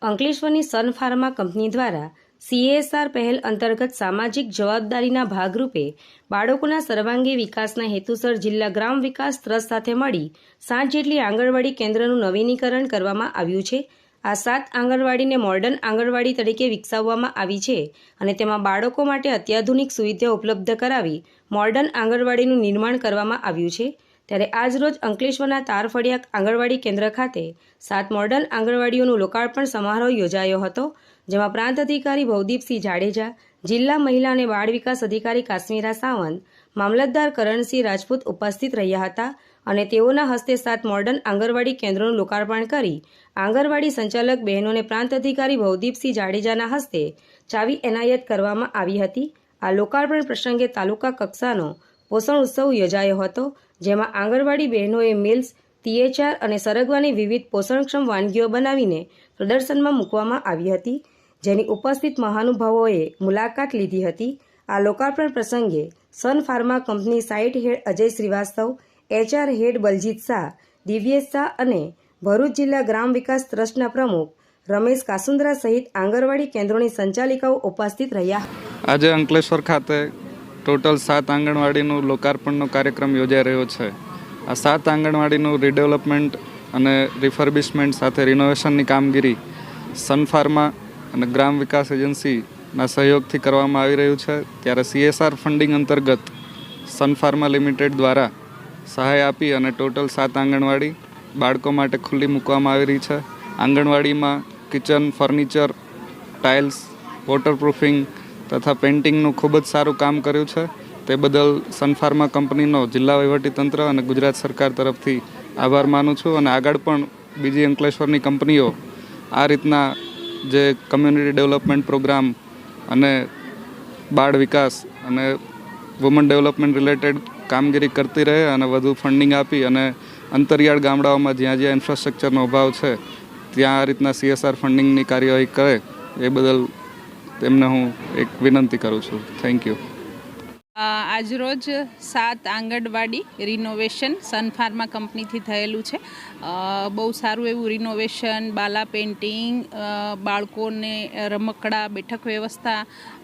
અંકલેશ્વરની Sun Pharma company દ્વારા CSR પહેલ અંતર્ગત સામાજિક જવાબદારીના ભાગરૂપે બાળકોના સર્વાંગી વિકાસના હેતુસર જિલ્લા ગ્રામ વિકાસ ટ્રસ્ટ સાથે મળી 7 જેટલી આંગણવાડી કેન્દ્રનું નવીનીકરણ કરવામાં આવ્યું છે। આ 7 આંગણવાડીને મોડર્ન આંગણવાડી તરીકે વિકસાવવામાં આવી છે અને તેમાં બાળકો માટે અત્યાધુનિક સુવિધાઓ ઉપલબ્ધ કરાવી મોડર્ન આંગણવાડીનું નિર્માણ કરવામાં આવ્યું છે। ત્યારે આજરોજ અંકલેશ્વરના તારફળિયા આંગણવાડી કેન્દ્ર ખાતે 7 મોડર્ન આંગણવાડીઓનું લોકાર્પણ સમારોહ યોજાયો હતો, જેમાં પ્રાંત અધિકારી ભવદીપસિંહ જાડેજા, જિલ્લા મહિલા અને બાળ વિકાસ અધિકારી કાશ્મીરા સાવંત, મામલતદાર કરણસિંહ રાજપૂત ઉપસ્થિત રહ્યા હતા અને તેઓના હસ્તે 7 મોડર્ન આંગણવાડી કેન્દ્રોનું લોકાર્પણ કરી આંગણવાડી સંચાલક બહેનોને પ્રાંત અધિકારી ભવદીપસિંહ જાડેજાના હસ્તે ચાવી એનાયત કરવામાં આવી હતી। આ લોકાર્પણ પ્રસંગે તાલુકા કક્ષાનો પોષણ ઉત્સવ યોજાયો હતો, જેમાં આંગણવાડી બહેનોએ મિલ્સ, THR અને સરગવાની વિવિધ પોષણક્ષમ વાનગીઓ બનાવીને પ્રદર્શનમાં મૂકવામાં આવી હતી, જેની ઉપસ્થિત મહાનુભાવોએ મુલાકાત લીધી હતી। આ લોકાર્પણ પ્રસંગે સન ફાર્મા કંપની સાઇટ હેડ અજય શ્રીવાસ્તવ, HR હેડ બલજીત શાહ, દિવ્યેશ શાહ અને ભરૂચ જિલ્લા ગ્રામ વિકાસ ટ્રસ્ટના પ્રમુખ રમેશ કાસુંદ્રા સહિત આંગણવાડી કેન્દ્રોની સંચાલિકાઓ ઉપસ્થિત રહ્યા। આજે અંકલેશ્વર ખાતે ટોટલ 7 આંગણવાડીનું લોકાર્પણનો કાર્યક્રમ યોજાઈ રહ્યો છે। આ 7 આંગણવાડીનું રીડેવલપમેન્ટ અને રિફર્બિશમેન્ટ સાથે રિનોવેશનની કામગીરી સન ફાર્મા અને ગ્રામ વિકાસ એજન્સીના સહયોગથી કરવામાં આવી રહ્યું છે। ત્યારે CSR ફંડિંગ અંતર્ગત સન ફાર્મા લિમિટેડ દ્વારા સહાય આપી અને ટોટલ 7 આંગણવાડી બાળકો માટે ખુલ્લી મૂકવામાં આવી રહી છે। આંગણવાડીમાં કિચન, ફર્નિચર, ટાઇલ્સ, વોટરપ્રૂફિંગ તથા પેઇન્ટિંગનું ખૂબ જ સારું કામ કર્યું છે। તે બદલ સન ફાર્મા કંપનીનો જિલ્લા વહીવટીતંત્ર અને ગુજરાત સરકાર તરફથી આભાર માનું છું અને આગળ પણ બીજી અંકલેશ્વરની કંપનીઓ આ રીતના જે કમ્યુનિટી ડેવલપમેન્ટ પ્રોગ્રામ અને બાળ વિકાસ અને વુમન ડેવલપમેન્ટ રિલેટેડ કામગીરી કરતી રહે અને વધુ ફંડિંગ આપી અને અંતરિયાળ ગામડાઓમાં જ્યાં જ્યાં ઇન્ફ્રાસ્ટ્રક્ચરનો અભાવ છે ત્યાં આ રીતના CSR ફંડિંગની કાર્યવાહી કરે એ બદલ તેમને હું એક વિનંતી કરું છું। Thank you. આજરોજ 7 આંગણવાડી રિનોવેશન સન ફાર્મા કંપનીથી થયેલું છે। બહુ સારું એવું રિનોવેશન, બાલા પેઇન્ટિંગ, બાળકોને રમકડા, બેઠક વ્યવસ્થા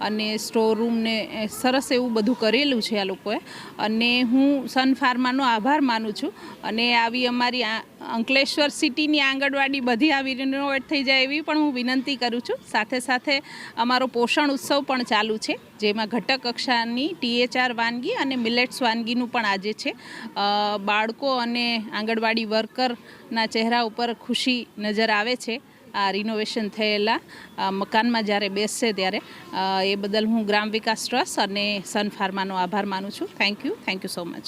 અને સ્ટોર રૂમને સરસ એવું બધું કરેલું છે આ લોકોએ અને હું સન ફાર્માનો આભાર માનું છું અને આવી અમારી અંકલેશ્વર સિટીની આંગણવાડી બધી આવી રિનોવેટ થઈ જાય એવી પણ હું વિનંતી કરું છું। સાથે સાથે અમારો પોષણ ઉત્સવ પણ ચાલુ છે, જેમાં ઘટક કક્ષાની THR વાનગી અને મિલેટ્સ વાનગીનું પણ આજે છે। બાળકો અને આંગણવાડી વર્કરના ચહેરા ઉપર ખુશી નજર આવે છે આ રિનોવેશન થયેલા મકાનમાં જ્યારે બેસશે ત્યારે। એ બદલ હું ગ્રામ વિકાસ ટ્રસ્ટ અને સન ફાર્માનો આભાર માનું છું। Thank you so much.